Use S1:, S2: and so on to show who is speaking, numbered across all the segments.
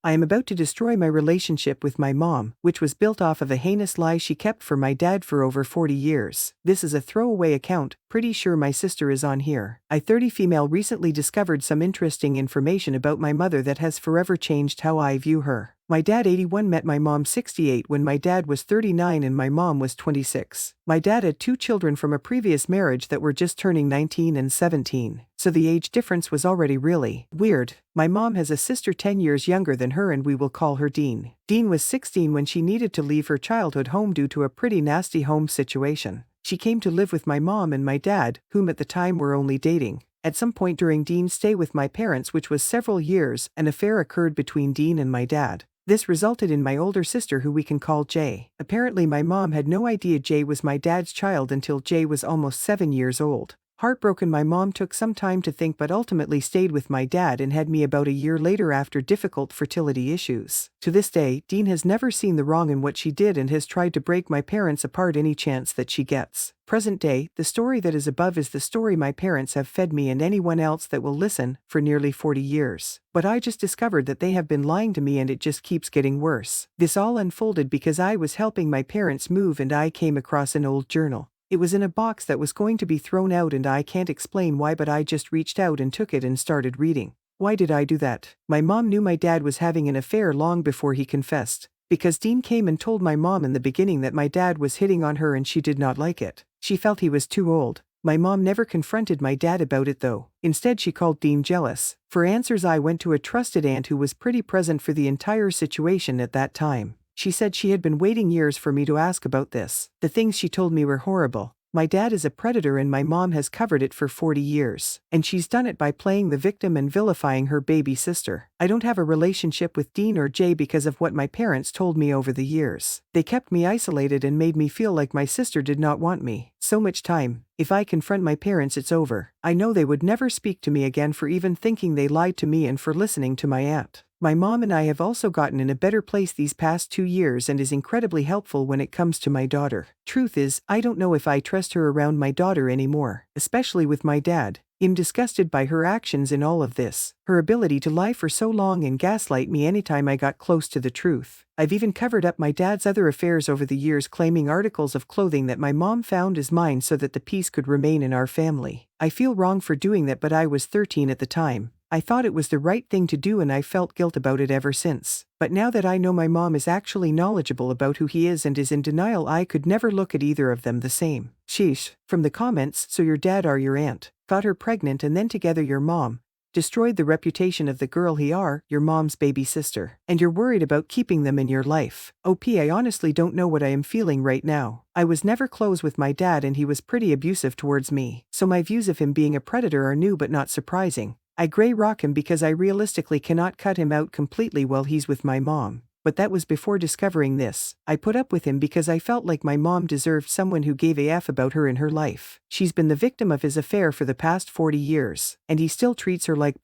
S1: I am about to destroy my relationship with my mom, which was built off of a heinous lie she kept for my dad for over 40 years. This is a throwaway account, pretty sure my sister is on here. I 30 female recently discovered some interesting information about my mother that has forever changed how I view her. My dad 81 met my mom 68 when my dad was 39 and my mom was 26. My dad had 2 children from a previous marriage that were just turning 19 and 17, so the age difference was already really weird. My mom has a sister 10 years younger than her and we will call her Dean. Dean was 16 when she needed to leave her childhood home due to a pretty nasty home situation. She came to live with my mom and my dad, whom at the time were only dating. At some point during Dean's stay with my parents, which was several years, an affair occurred between Dean and my dad. This resulted in my older sister, who we can call Jay. Apparently my mom had no idea Jay was my dad's child until Jay was almost 7 years old. Heartbroken, my mom took some time to think but ultimately stayed with my dad and had me about a year later after difficult fertility issues. To this day, Dean has never seen the wrong in what she did and has tried to break my parents apart any chance that she gets. Present day, the story that is above is the story my parents have fed me and anyone else that will listen for nearly 40 years. But I just discovered that they have been lying to me and it just keeps getting worse. This all unfolded because I was helping my parents move and I came across an old journal. It was in a box that was going to be thrown out and I can't explain why, but I just reached out and took it and started reading. Why did I do that? My mom knew my dad was having an affair long before he confessed, because Dean came and told my mom in the beginning that my dad was hitting on her and she did not like it. She felt he was too old. My mom never confronted my dad about it though. Instead she called Dean jealous. For answers I went to a trusted aunt who was pretty present for the entire situation at that time. She said she had been waiting years for me to ask about this. The things she told me were horrible. My dad is a predator and my mom has covered it for 40 years. And she's done it by playing the victim and vilifying her baby sister. I don't have a relationship with Dean or Jay because of what my parents told me over the years. They kept me isolated and made me feel like my sister did not want me. So much time. If I confront my parents, it's over. I know they would never speak to me again for even thinking they lied to me and for listening to my aunt. My mom and I have also gotten in a better place these past 2 years and is incredibly helpful when it comes to my daughter. Truth is, I don't know if I trust her around my daughter anymore, especially with my dad. I'm disgusted by her actions in all of this. Her ability to lie for so long and gaslight me anytime I got close to the truth. I've even covered up my dad's other affairs over the years, claiming articles of clothing that my mom found as mine so that the peace could remain in our family. I feel wrong for doing that, but I was 13 at the time. I thought it was the right thing to do and I felt guilt about it ever since. But now that I know my mom is actually knowledgeable about who he is and is in denial, I could never look at either of them the same. Sheesh. From the comments, so your dad or your aunt got her pregnant and then together your mom destroyed the reputation of the girl he are, your mom's baby sister. And you're worried about keeping them in your life. I honestly don't know what I am feeling right now. I was never close with my dad and he was pretty abusive towards me. So my views of him being a predator are new but not surprising. I grey rock him because I realistically cannot cut him out completely while he's with my mom. But that was before discovering this. I put up with him because I felt like my mom deserved someone who gave a F about her in her life. She's been the victim of his affair for the past 40 years, and he still treats her like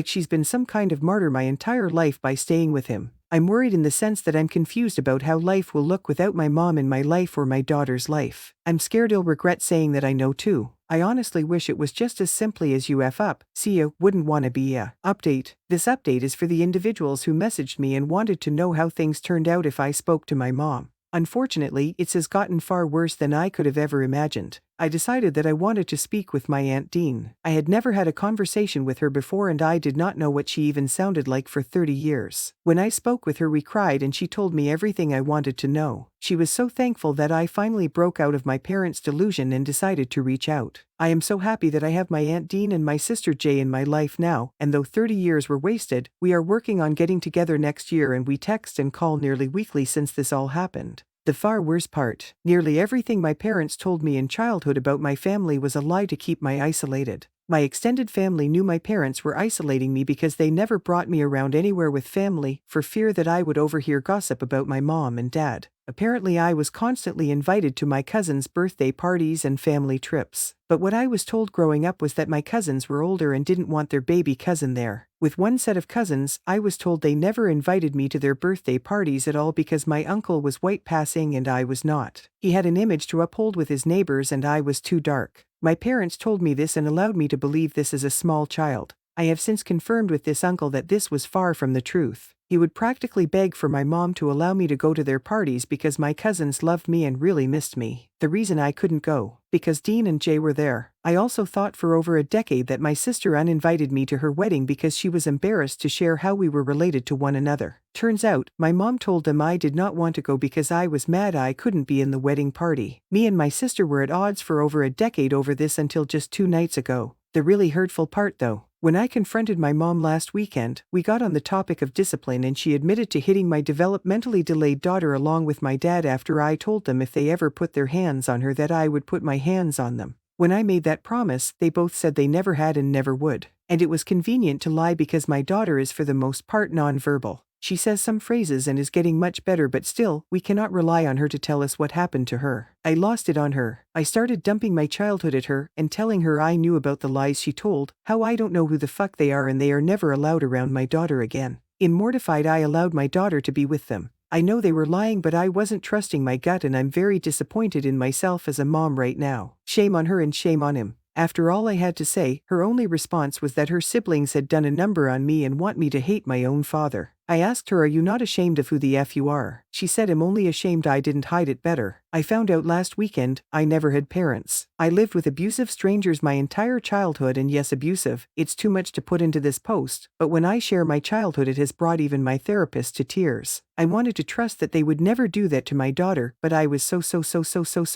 S1: she's been some kind of martyr my entire life by staying with him. I'm worried in the sense that I'm confused about how life will look without my mom in my life or my daughter's life. I'm scared he'll regret saying that I know too. I honestly wish it was just as simply as you F up, see ya, wouldn't wanna be ya. Update. This update is for the individuals who messaged me and wanted to know how things turned out if I spoke to my mom. Unfortunately, it has gotten far worse than I could have ever imagined. I decided that I wanted to speak with my Aunt Dean. I had never had a conversation with her before and I did not know what she even sounded like for 30 years. When I spoke with her, we cried and she told me everything I wanted to know. She was so thankful that I finally broke out of my parents' delusion and decided to reach out. I am so happy that I have my Aunt Dean and my sister Jay in my life now, and though 30 years were wasted, we are working on getting together next year and we text and call nearly weekly since this all happened. The far worse part, nearly everything my parents told me in childhood about my family was a lie to keep me isolated. My extended family knew my parents were isolating me because they never brought me around anywhere with family for fear that I would overhear gossip about my mom and dad. Apparently I was constantly invited to my cousins' birthday parties and family trips. But what I was told growing up was that my cousins were older and didn't want their baby cousin there. With one set of cousins, I was told they never invited me to their birthday parties at all because my uncle was white passing and I was not. He had an image to uphold with his neighbors and I was too dark. My parents told me this and allowed me to believe this as a small child. I have since confirmed with this uncle that this was far from the truth. He would practically beg for my mom to allow me to go to their parties because my cousins loved me and really missed me. The reason I couldn't go, because Dean and Jay were there. I also thought for over a decade that my sister uninvited me to her wedding because she was embarrassed to share how we were related to one another. Turns out, my mom told them I did not want to go because I was mad I couldn't be in the wedding party. Me and my sister were at odds for over a decade over this until just 2 nights ago. The really hurtful part though, when I confronted my mom last weekend, we got on the topic of discipline and she admitted to hitting my developmentally delayed daughter along with my dad after I told them if they ever put their hands on her that I would put my hands on them. When I made that promise, they both said they never had and never would. And it was convenient to lie because my daughter is for the most part non-verbal. She says some phrases and is getting much better, but still, we cannot rely on her to tell us what happened to her. I lost it on her. I started dumping my childhood at her and telling her I knew about the lies she told, how I don't know who the fuck they are and they are never allowed around my daughter again. Mortified, I allowed my daughter to be with them. I know they were lying, but I wasn't trusting my gut and I'm very disappointed in myself as a mom right now. Shame on her and shame on him. After all I had to say, her only response was that her siblings had done a number on me and want me to hate my own father. I asked her, are you not ashamed of who the F you are? She said, I'm only ashamed I didn't hide it better. I found out last weekend, I never had parents. I lived with abusive strangers my entire childhood, and yes, abusive, it's too much to put into this post, but when I share my childhood it has brought even my therapist to tears. I wanted to trust that they would never do that to my daughter, but I was so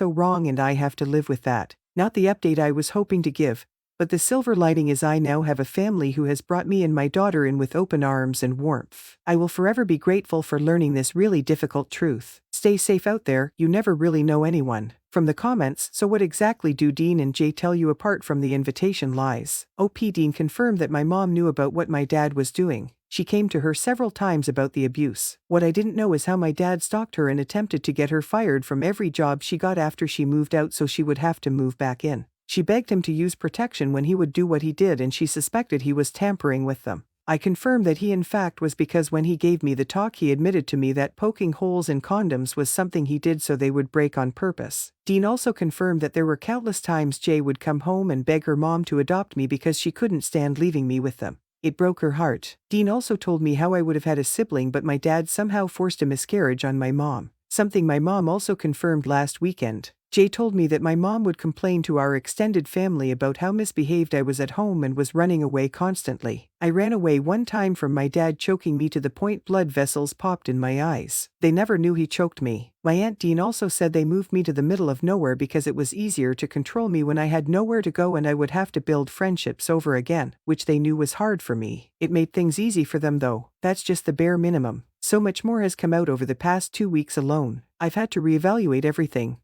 S1: wrong and I have to live with that. Not the update I was hoping to give, but the silver lining is I now have a family who has brought me and my daughter in with open arms and warmth. I will forever be grateful for learning this really difficult truth. Stay safe out there, you never really know anyone. From the comments, so what exactly do Dean and Jay tell you apart from the invitation lies? OP Dean confirmed that my mom knew about what my dad was doing. She came to her several times about the abuse. What I didn't know is how my dad stalked her and attempted to get her fired from every job she got after she moved out so she would have to move back in. She begged him to use protection when he would do what he did and she suspected he was tampering with them. I confirmed that he in fact was because when he gave me the talk he admitted to me that poking holes in condoms was something he did so they would break on purpose. Dean also confirmed that there were countless times Jay would come home and beg her mom to adopt me because she couldn't stand leaving me with them. It broke her heart. Dean also told me how I would have had a sibling but my dad somehow forced a miscarriage on my mom. Something my mom also confirmed last weekend. Jay told me that my mom would complain to our extended family about how misbehaved I was at home and was running away constantly. I ran away one time from my dad choking me to the point blood vessels popped in my eyes. They never knew he choked me. My Aunt Dean also said they moved me to the middle of nowhere because it was easier to control me when I had nowhere to go and I would have to build friendships over again, which they knew was hard for me. It made things easy for them though, that's just the bare minimum. So much more has come out over the past 2 weeks alone. I've had to reevaluate everything.